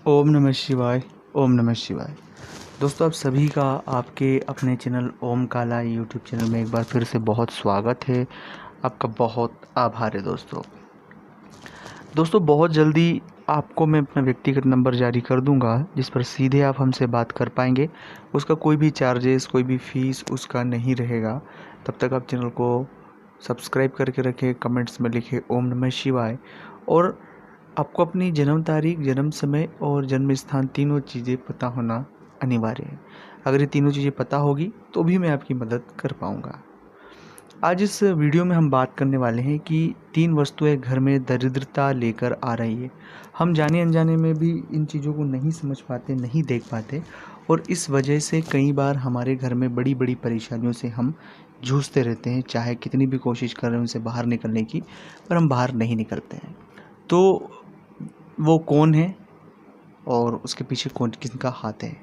ओम नमः शिवाय। ओम नमः शिवाय। दोस्तों, आप सभी का आपके अपने चैनल ओम काला यूट्यूब चैनल में एक बार फिर से बहुत स्वागत है। आपका बहुत आभार है दोस्तों, बहुत जल्दी आपको मैं अपना व्यक्तिगत नंबर जारी कर दूंगा, जिस पर सीधे आप हमसे बात कर पाएंगे। उसका कोई भी चार्जेस, कोई भी फीस उसका नहीं रहेगा। तब तक आप चैनल को सब्सक्राइब करके रखें, कमेंट्स में लिखें ओम नमः शिवाय। और आपको अपनी जन्म तारीख, जन्म समय और जन्म स्थान तीनों चीज़ें पता होना अनिवार्य है। अगर ये तीनों चीज़ें पता होगी तो भी मैं आपकी मदद कर पाऊँगा। आज इस वीडियो में हम बात करने वाले हैं कि 3 वस्तुएं घर में दरिद्रता लेकर आ रही है। हम जाने अनजाने में भी इन चीज़ों को नहीं समझ पाते, नहीं देख पाते, और इस वजह से कई बार हमारे घर में बड़ी बड़ी परेशानियों से हम जूझते रहते हैं। चाहे कितनी भी कोशिश कर रहे हैं उनसे बाहर निकलने की, पर हम बाहर नहीं निकलते हैं। तो वो कौन है और उसके पीछे कौन किसका हाथ है?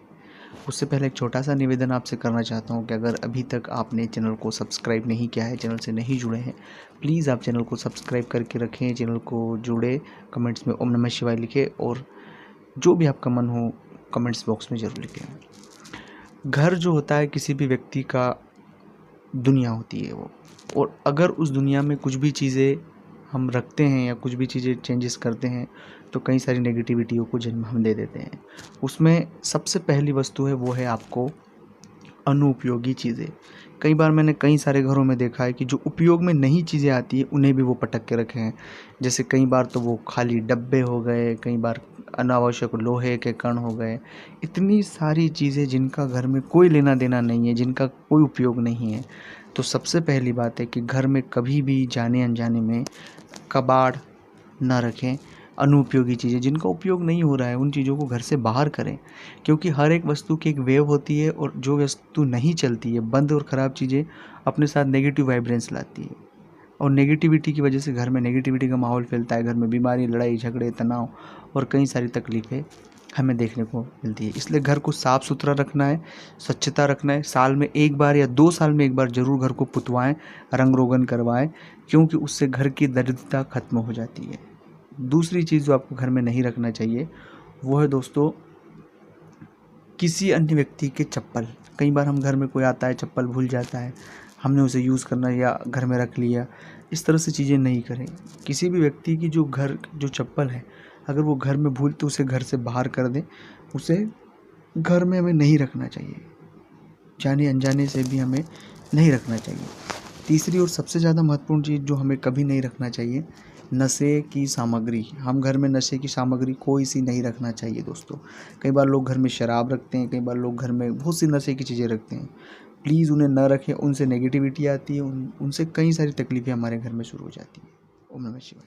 उससे पहले एक छोटा सा निवेदन आपसे करना चाहता हूँ कि अगर अभी तक आपने चैनल को सब्सक्राइब नहीं किया है, चैनल से नहीं जुड़े हैं, प्लीज़ आप चैनल को सब्सक्राइब करके रखें, चैनल को जुड़े, कमेंट्स में ओम नमः शिवाय लिखें और जो भी आपका मन हो कमेंट्स बॉक्स में ज़रूर लिखें। घर जो होता है किसी भी व्यक्ति का दुनिया होती है वो, और अगर उस दुनिया में कुछ भी चीज़ें हम रखते हैं या कुछ भी चीज़ें चेंजेस करते हैं तो कई सारी नेगेटिविटियों को जन्म हम दे देते हैं। उसमें सबसे पहली वस्तु है वो है आपको अनुपयोगी चीज़ें। कई बार मैंने कई सारे घरों में देखा है कि जो उपयोग में नहीं चीज़ें आती है उन्हें भी वो पटक के रखे हैं। जैसे कई बार तो वो खाली डब्बे हो गए, कई बार अनावश्यक लोहे के कण हो गए। इतनी सारी चीज़ें जिनका घर में कोई लेना देना नहीं है, जिनका कोई उपयोग नहीं है। तो सबसे पहली बात है कि घर में कभी भी जाने अनजाने में कबाड़ ना रखें। अनुपयोगी चीज़ें जिनका उपयोग नहीं हो रहा है उन चीज़ों को घर से बाहर करें, क्योंकि हर एक वस्तु की एक वेव होती है और जो वस्तु नहीं चलती है, बंद और ख़राब चीज़ें अपने साथ नेगेटिव वाइब्रेंस लाती है, और नेगेटिविटी की वजह से घर में नेगेटिविटी का माहौल फैलता है। घर में बीमारी, लड़ाई झगड़े, तनाव और कई सारी तकलीफ़ें हमें देखने को मिलती है। इसलिए घर को साफ़ सुथरा रखना है, स्वच्छता रखना है। साल में एक बार या 2 साल में एक बार ज़रूर घर को पुतवाएं, रंग रोगन करवाएं, क्योंकि उससे घर की दरिद्रता खत्म हो जाती है। दूसरी चीज़ जो आपको घर में नहीं रखना चाहिए वो है दोस्तों किसी अन्य व्यक्ति के चप्पल। कई बार हम घर में कोई आता है, चप्पल भूल जाता है, हमने उसे यूज़ करना या घर में रख लिया। इस तरह से चीज़ें नहीं करें। किसी भी व्यक्ति की जो चप्पल है, अगर वो घर में भूल तो उसे घर से बाहर कर दें। उसे घर में हमें नहीं रखना चाहिए, जाने अनजाने से भी हमें नहीं रखना चाहिए। तीसरी और सबसे ज़्यादा महत्वपूर्ण चीज़ जो हमें कभी नहीं रखना चाहिए, नशे की सामग्री। हम घर में नशे की सामग्री कोई सी नहीं रखना चाहिए दोस्तों। कई बार लोग घर में शराब रखते हैं, कई बार लोग घर में बहुत सी नशे की चीज़ें रखते हैं। प्लीज़ उन्हें न रखें, उनसे नेगेटिविटी आती है, उनसे कई सारी तकलीफ़ें हमारे घर में शुरू हो जाती हैं। ओम नमः शिवाय।